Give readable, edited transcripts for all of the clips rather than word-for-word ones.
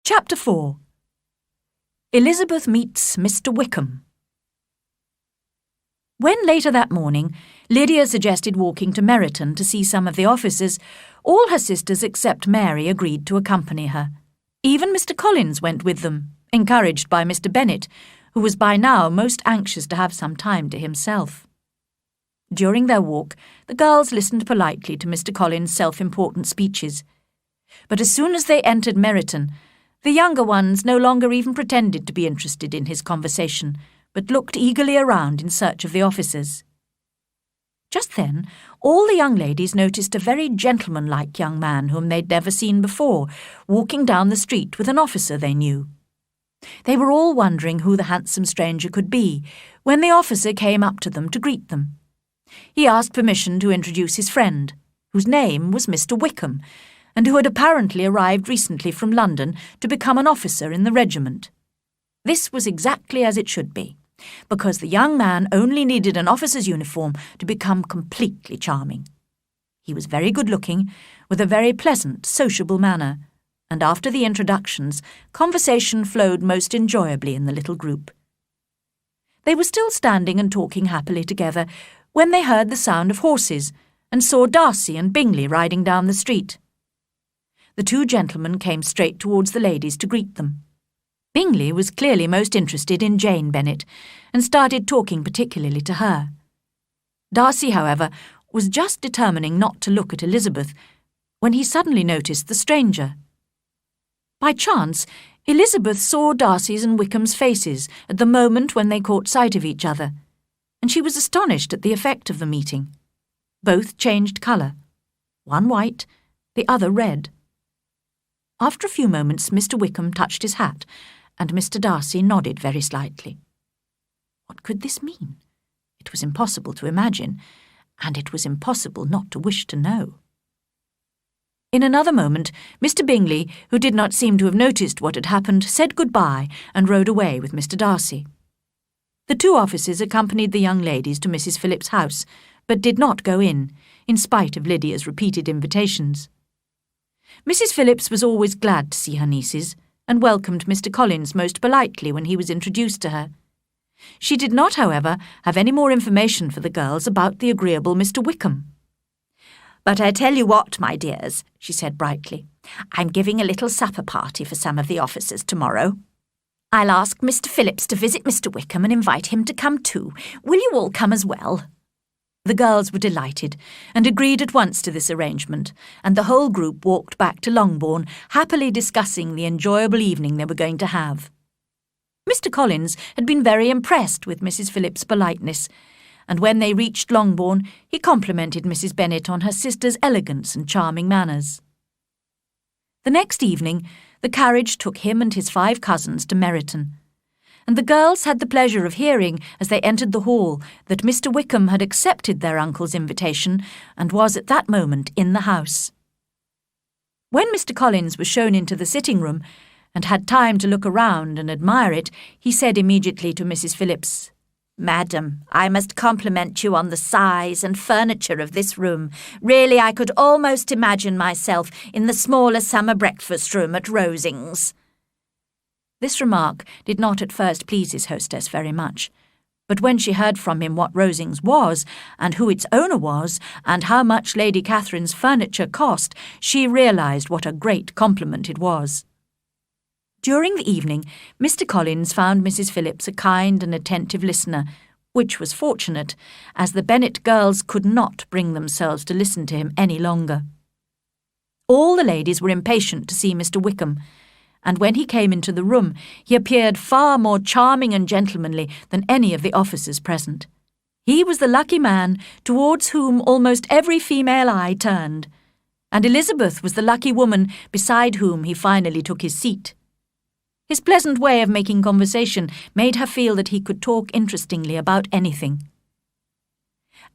Chapter 4. Elizabeth meets Mr. Wickham. When later that morning, Lydia suggested walking to Meryton to see some of the officers, all her sisters except Mary agreed to accompany her. Even Mr. Collins went with them, encouraged by Mr. Bennet, who was by now most anxious to have some time to himself. During their walk, the girls listened politely to Mr. Collins' self-important speeches. But as soon as they entered Meryton, the younger ones no longer even pretended to be interested in his conversation, but looked eagerly around in search of the officers. Just then, all the young ladies noticed a very gentlemanlike young man whom they'd never seen before, walking down the street with an officer they knew. They were all wondering who the handsome stranger could be, when the officer came up to them to greet them. He asked permission to introduce his friend, whose name was Mr. Wickham, and who had apparently arrived recently from London to become an officer in the regiment. This was exactly as it should be, because the young man only needed an officer's uniform to become completely charming. He was very good-looking, with a very pleasant, sociable manner, and after the introductions, conversation flowed most enjoyably in the little group. They were still standing and talking happily together when they heard the sound of horses and saw Darcy and Bingley riding down the street. The two gentlemen came straight towards the ladies to greet them. Bingley was clearly most interested in Jane Bennet, and started talking particularly to her. Darcy, however, was just determining not to look at Elizabeth, when he suddenly noticed the stranger. By chance, Elizabeth saw Darcy's and Wickham's faces at the moment when they caught sight of each other, and she was astonished at the effect of the meeting. Both changed colour, one white, the other red. After a few moments, Mr. Wickham touched his hat, and Mr. Darcy nodded very slightly. What could this mean? It was impossible to imagine, and it was impossible not to wish to know. In another moment, Mr. Bingley, who did not seem to have noticed what had happened, said good-bye and rode away with Mr. Darcy. The two officers accompanied the young ladies to Mrs. Phillips's house, but did not go in spite of Lydia's repeated invitations. Mrs. Phillips was always glad to see her nieces, and welcomed Mr. Collins most politely when he was introduced to her. She did not, however, have any more information for the girls about the agreeable Mr. Wickham. "But I tell you what, my dears," she said brightly, "I'm giving a little supper party for some of the officers tomorrow. I'll ask Mr. Phillips to visit Mr. Wickham and invite him to come too. Will you all come as well?" The girls were delighted, and agreed at once to this arrangement, and the whole group walked back to Longbourn, happily discussing the enjoyable evening they were going to have. Mr. Collins had been very impressed with Mrs. Phillips's politeness, and when they reached Longbourn, he complimented Mrs. Bennet on her sister's elegance and charming manners. The next evening, the carriage took him and his 5 cousins to Meryton, and the girls had the pleasure of hearing, as they entered the hall, that Mr. Wickham had accepted their uncle's invitation and was at that moment in the house. When Mr. Collins was shown into the sitting-room, and had time to look around and admire it, he said immediately to Mrs. Phillips, "Madam, I must compliment you on the size and furniture of this room. Really, I could almost imagine myself in the smaller summer breakfast-room at Rosings." This remark did not at first please his hostess very much, but when she heard from him what Rosings was, and who its owner was, and how much Lady Catherine's furniture cost, she realised what a great compliment it was. During the evening, Mr. Collins found Mrs. Phillips a kind and attentive listener, which was fortunate, as the Bennet girls could not bring themselves to listen to him any longer. All the ladies were impatient to see Mr. Wickham, and when he came into the room, he appeared far more charming and gentlemanly than any of the officers present. He was the lucky man towards whom almost every female eye turned, and Elizabeth was the lucky woman beside whom he finally took his seat. His pleasant way of making conversation made her feel that he could talk interestingly about anything.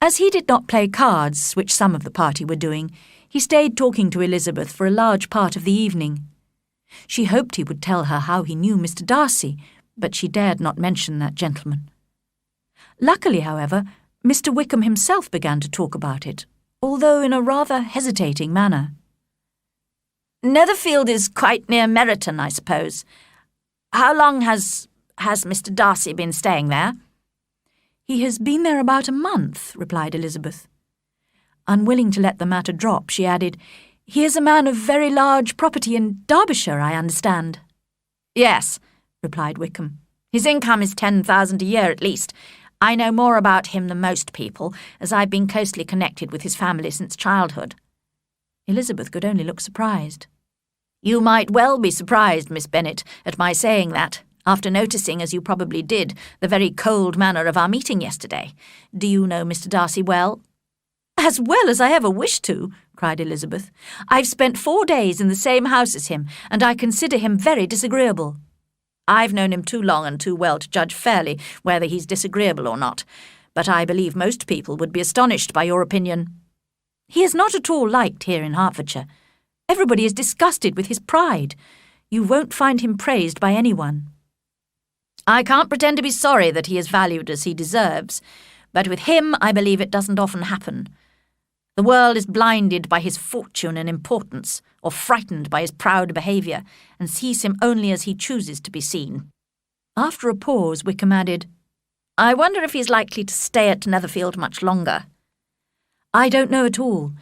As he did not play cards, which some of the party were doing, he stayed talking to Elizabeth for a large part of the evening. She hoped he would tell her how he knew Mr. Darcy, but she dared not mention that gentleman. Luckily, however, Mr. Wickham himself began to talk about it, although in a rather hesitating manner. Netherfield is quite near Meryton, I suppose. How long has Mr. Darcy been staying there?" "He has been there about a month," replied Elizabeth. Unwilling to let the matter drop, she added, "He is a man of very large property in Derbyshire, I understand." "Yes," replied Wickham. "His income is 10,000 a year at least. I know more about him than most people, as I've been closely connected with his family since childhood." Elizabeth could only look surprised. "You might well be surprised, Miss Bennet, at my saying that, after noticing, as you probably did, the very cold manner of our meeting yesterday. Do you know Mr. Darcy well?" "As well as I ever wished to," cried Elizabeth. "I've spent 4 days in the same house as him, and I consider him very disagreeable." "I've known him too long and too well to judge fairly whether he's disagreeable or not, but I believe most people would be astonished by your opinion." "He is not at all liked here in Hertfordshire. Everybody is disgusted with his pride. You won't find him praised by anyone." "I can't pretend to be sorry that he is valued as he deserves, but with him I believe it doesn't often happen. The world is blinded by his fortune and importance, or frightened by his proud behaviour, and sees him only as he chooses to be seen." After a pause, Wickham added, "I wonder if he's likely to stay at Netherfield much longer." "I don't know at all,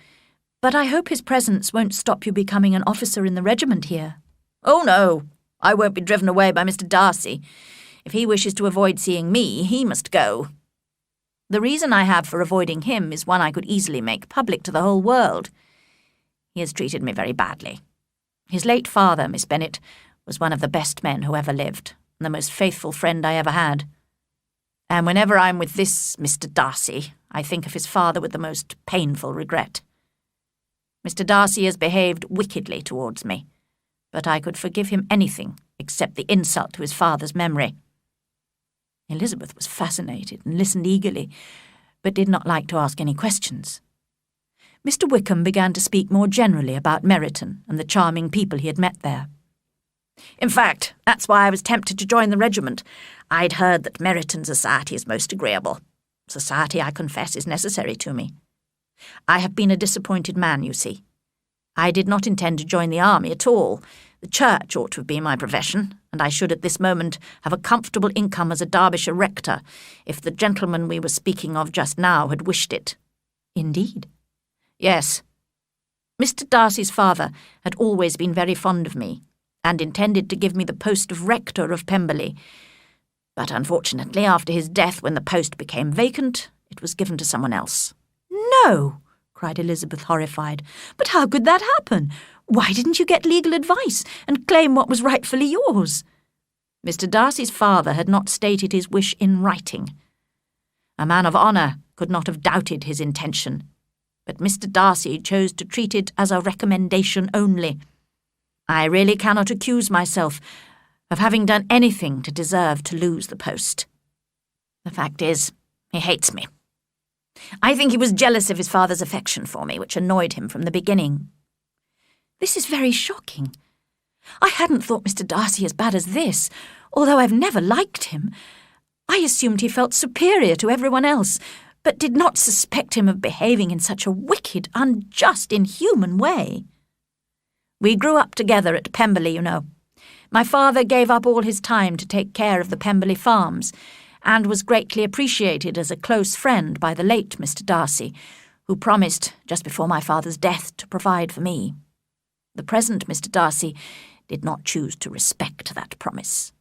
but I hope his presence won't stop you becoming an officer in the regiment here." "Oh, no, I won't be driven away by Mr. Darcy. If he wishes to avoid seeing me, he must go. The reason I have for avoiding him is one I could easily make public to the whole world. He has treated me very badly. His late father, Miss Bennet, was one of the best men who ever lived, and the most faithful friend I ever had. And whenever I'm with this Mr. Darcy, I think of his father with the most painful regret. Mr. Darcy has behaved wickedly towards me, but I could forgive him anything except the insult to his father's memory." Elizabeth was fascinated and listened eagerly, but did not like to ask any questions. Mr. Wickham began to speak more generally about Meryton and the charming people he had met there. "In fact, that's why I was tempted to join the regiment. I'd heard that Meryton society is most agreeable. Society, I confess, is necessary to me. I have been a disappointed man, you see. I did not intend to join the army at all. The church ought to have been my profession, and I should at this moment have a comfortable income as a Derbyshire rector, if the gentleman we were speaking of just now had wished it." "Indeed?" "Yes. Mr. Darcy's father had always been very fond of me, and intended to give me the post of rector of Pemberley. But unfortunately, after his death, when the post became vacant, it was given to someone else." "No!" cried Elizabeth, horrified. "But how could that happen? Why didn't you get legal advice and claim what was rightfully yours?" Mr. Darcy's father had not stated his wish in writing. A man of honour could not have doubted his intention, but Mr. Darcy chose to treat it as a recommendation only. I really cannot accuse myself of having done anything to deserve to lose the post. The fact is, he hates me. I think he was jealous of his father's affection for me, which annoyed him from the beginning." "This is very shocking. I hadn't thought Mr. Darcy as bad as this, although I've never liked him. I assumed he felt superior to everyone else, but did not suspect him of behaving in such a wicked, unjust, inhuman way." "We grew up together at Pemberley, you know. My father gave up all his time to take care of the Pemberley farms, and was greatly appreciated as a close friend by the late Mr. Darcy, who promised, just before my father's death, to provide for me. The present Mr. Darcy did not choose to respect that promise."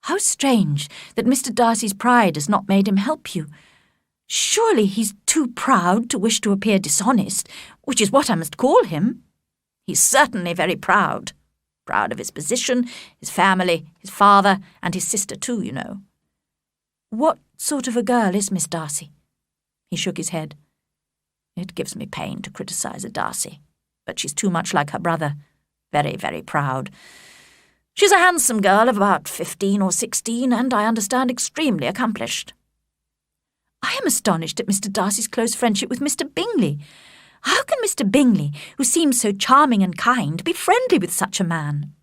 "How strange that Mr. Darcy's pride has not made him help you. Surely he's too proud to wish to appear dishonest, which is what I must call him." "He's certainly very proud. Proud of his position, his family, his father, and his sister too, you know." "What sort of a girl is Miss Darcy?" He shook his head. "It gives me pain to criticise a Darcy, but she's too much like her brother. Very, very proud. She's a handsome girl of about 15 or 16, and I understand extremely accomplished." "I am astonished at Mr. Darcy's close friendship with Mr. Bingley. How can Mr. Bingley, who seems so charming and kind, be friendly with such a man?"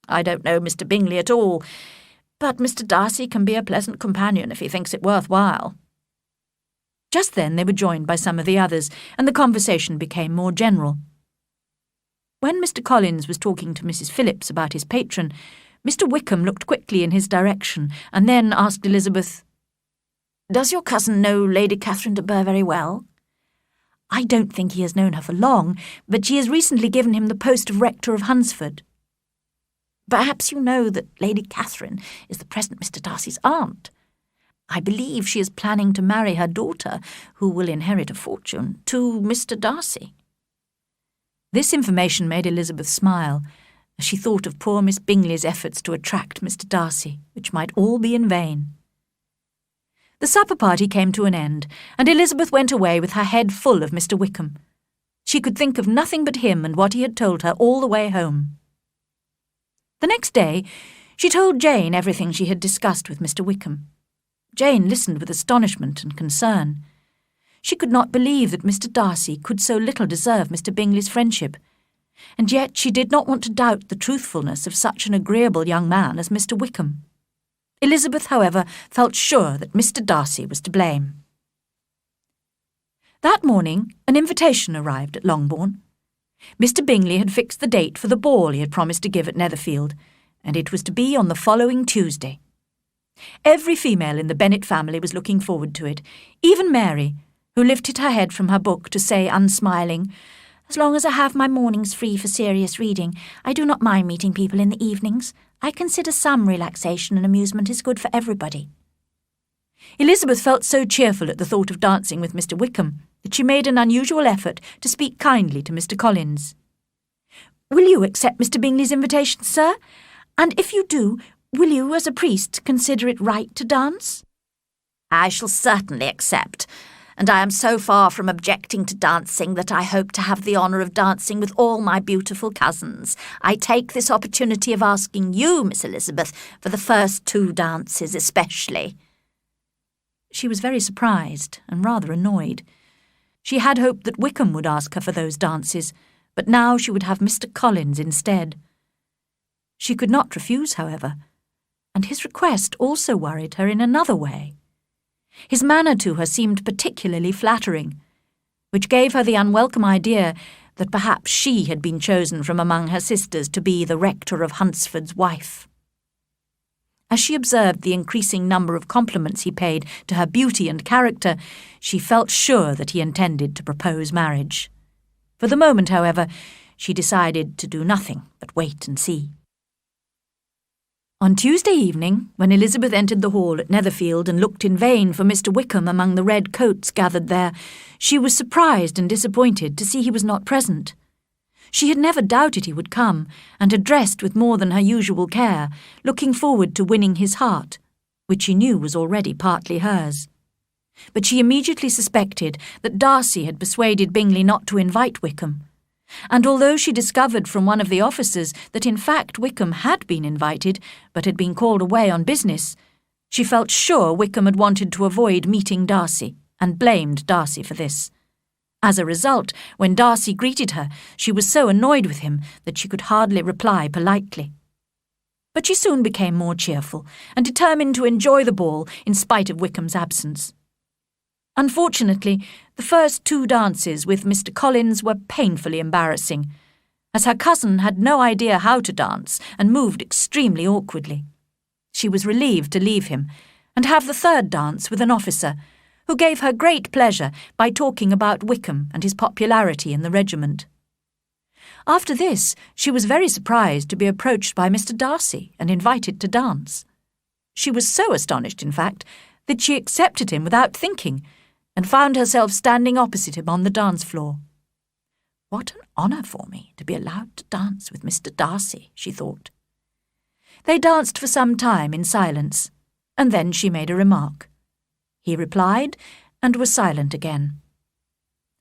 "I don't know Mr. Bingley at all, but Mr. Darcy can be a pleasant companion if he thinks it worth while." Just then they were joined by some of the others, and the conversation became more general. When Mr. Collins was talking to Mrs. Phillips about his patron, Mr. Wickham looked quickly in his direction and then asked Elizabeth, "Does your cousin know Lady Catherine de Bourgh very well?" "I don't think he has known her for long, but she has recently given him the post of rector of Hunsford." "Perhaps you know that Lady Catherine is the present Mr. Darcy's aunt. I believe she is planning to marry her daughter, who will inherit a fortune, to Mr. Darcy." This information made Elizabeth smile, as she thought of poor Miss Bingley's efforts to attract Mr. Darcy, which might all be in vain. The supper party came to an end, and Elizabeth went away with her head full of Mr. Wickham. She could think of nothing but him and what he had told her all the way home. The next day, she told Jane everything she had discussed with Mr. Wickham. Jane listened with astonishment and concern. She could not believe that Mr. Darcy could so little deserve Mr. Bingley's friendship, and yet she did not want to doubt the truthfulness of such an agreeable young man as Mr. Wickham. Elizabeth, however, felt sure that Mr. Darcy was to blame. That morning, an invitation arrived at Longbourn. Mr. Bingley had fixed the date for the ball he had promised to give at Netherfield, and it was to be on the following Tuesday. Every female in the Bennet family was looking forward to it, even Mary, who lifted her head from her book to say, unsmiling, "As long as I have my mornings free for serious reading, I do not mind meeting people in the evenings. I consider some relaxation and amusement is good for everybody." Elizabeth felt so cheerful at the thought of dancing with Mr. Wickham that she made an unusual effort to speak kindly to Mr. Collins. "Will you accept Mr. Bingley's invitation, sir? And if you do, will you, as a priest, consider it right to dance?" "I shall certainly accept, and I am so far from objecting to dancing that I hope to have the honour of dancing with all my beautiful cousins. I take this opportunity of asking you, Miss Elizabeth, for the first 2 dances especially." She was very surprised and rather annoyed. She had hoped that Wickham would ask her for those dances, but now she would have Mr. Collins instead. She could not refuse, however, and his request also worried her in another way. His manner to her seemed particularly flattering, which gave her the unwelcome idea that perhaps she had been chosen from among her sisters to be the rector of Hunsford's wife. As she observed the increasing number of compliments he paid to her beauty and character, she felt sure that he intended to propose marriage. For the moment, however, she decided to do nothing but wait and see. On Tuesday evening, when Elizabeth entered the hall at Netherfield and looked in vain for Mr. Wickham among the red coats gathered there, she was surprised and disappointed to see he was not present. She had never doubted he would come, and had dressed with more than her usual care, looking forward to winning his heart, which she knew was already partly hers. But she immediately suspected that Darcy had persuaded Bingley not to invite Wickham, and although she discovered from one of the officers that in fact Wickham had been invited, but had been called away on business, she felt sure Wickham had wanted to avoid meeting Darcy, and blamed Darcy for this. As a result, when Darcy greeted her, she was so annoyed with him that she could hardly reply politely. But she soon became more cheerful, and determined to enjoy the ball in spite of Wickham's absence. Unfortunately, the first 2 dances with Mr. Collins were painfully embarrassing, as her cousin had no idea how to dance and moved extremely awkwardly. She was relieved to leave him and have the 3rd dance with an officer, who gave her great pleasure by talking about Wickham and his popularity in the regiment. After this, she was very surprised to be approached by Mr. Darcy and invited to dance. She was so astonished, in fact, that she accepted him without thinking, and found herself standing opposite him on the dance floor. "What an honour for me to be allowed to dance with Mr. Darcy," she thought. They danced for some time in silence, and then she made a remark. He replied, and was silent again.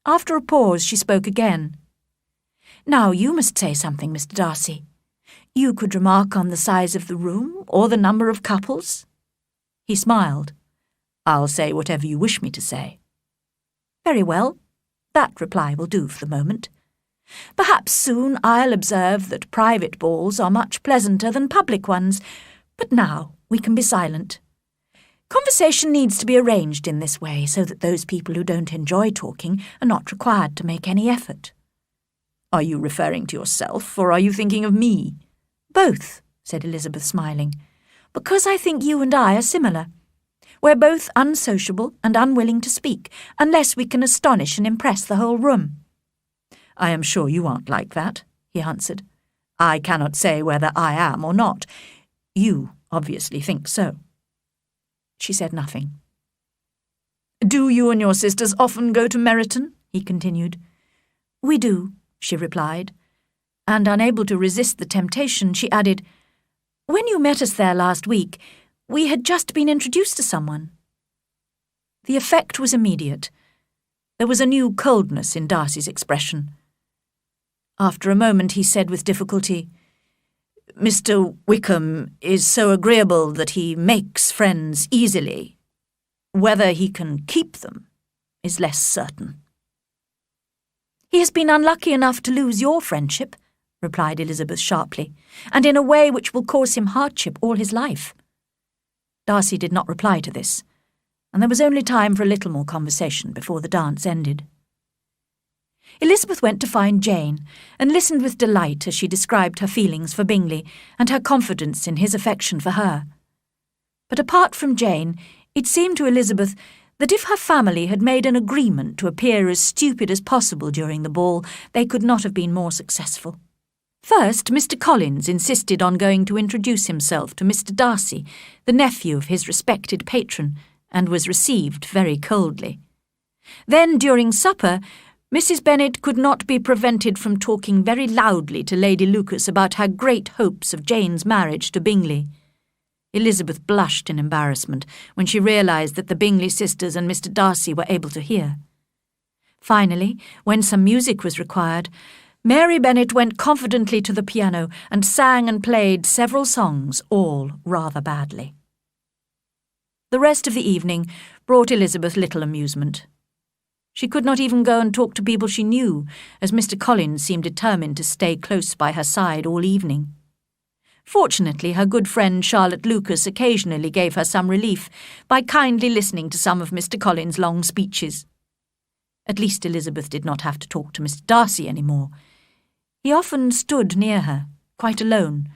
After a pause, she spoke again. "Now you must say something, Mr. Darcy. You could remark on the size of the room, or the number of couples." He smiled. "I'll say whatever you wish me to say." "Very well. That reply will do for the moment. Perhaps soon I'll observe that private balls are much pleasanter than public ones, but now we can be silent. Conversation needs to be arranged in this way so that those people who don't enjoy talking are not required to make any effort. Are you referring to yourself, or are you thinking of me? Both, said Elizabeth, smiling, because I think you and I are similar. We're both unsociable and unwilling to speak, unless we can astonish and impress the whole room. I am sure you aren't like that, he answered. I cannot say whether I am or not. You obviously think so. She said nothing. Do you and your sisters often go to Meryton? He continued. We do, she replied, and unable to resist the temptation, she added, When you met us there last week, we had just been introduced to someone. The effect was immediate. There was a new coldness in Darcy's expression. After a moment he said with difficulty, Mr. Wickham is so agreeable that he makes friends easily. Whether he can keep them is less certain. He has been unlucky enough to lose your friendship, replied Elizabeth sharply, and in a way which will cause him hardship all his life. Darcy did not reply to this, and there was only time for a little more conversation before the dance ended. Elizabeth went to find Jane and listened with delight as she described her feelings for Bingley and her confidence in his affection for her. But apart from Jane, it seemed to Elizabeth that if her family had made an agreement to appear as stupid as possible during the ball, they could not have been more successful. First, Mr. Collins insisted on going to introduce himself to Mr. Darcy, the nephew of his respected patron, and was received very coldly. Then, during supper, Mrs. Bennet could not be prevented from talking very loudly to Lady Lucas about her great hopes of Jane's marriage to Bingley. Elizabeth blushed in embarrassment when she realised that the Bingley sisters and Mr. Darcy were able to hear. Finally, when some music was required, Mary Bennet went confidently to the piano and sang and played several songs, all rather badly. The rest of the evening brought Elizabeth little amusement. She could not even go and talk to people she knew, as Mr. Collins seemed determined to stay close by her side all evening. Fortunately, her good friend Charlotte Lucas occasionally gave her some relief by kindly listening to some of Mr. Collins' long speeches. At least Elizabeth did not have to talk to Mr. Darcy any more. He often stood near her, quite alone,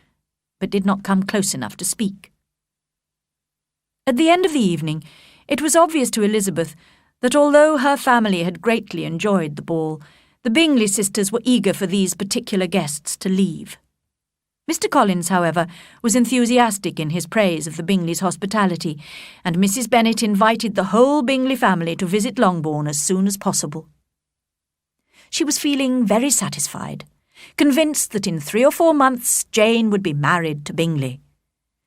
but did not come close enough to speak. At the end of the evening, it was obvious to Elizabeth that although her family had greatly enjoyed the ball, the Bingley sisters were eager for these particular guests to leave. Mr. Collins, however, was enthusiastic in his praise of the Bingleys' hospitality, and Mrs. Bennet invited the whole Bingley family to visit Longbourn as soon as possible. She was feeling very satisfied, convinced that in 3 or 4 months Jane would be married to Bingley.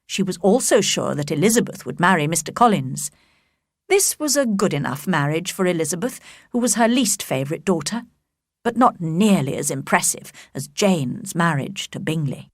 She was also sure that Elizabeth would marry Mr. Collins. This was a good enough marriage for Elizabeth, who was her least favourite daughter, but not nearly as impressive as Jane's marriage to Bingley.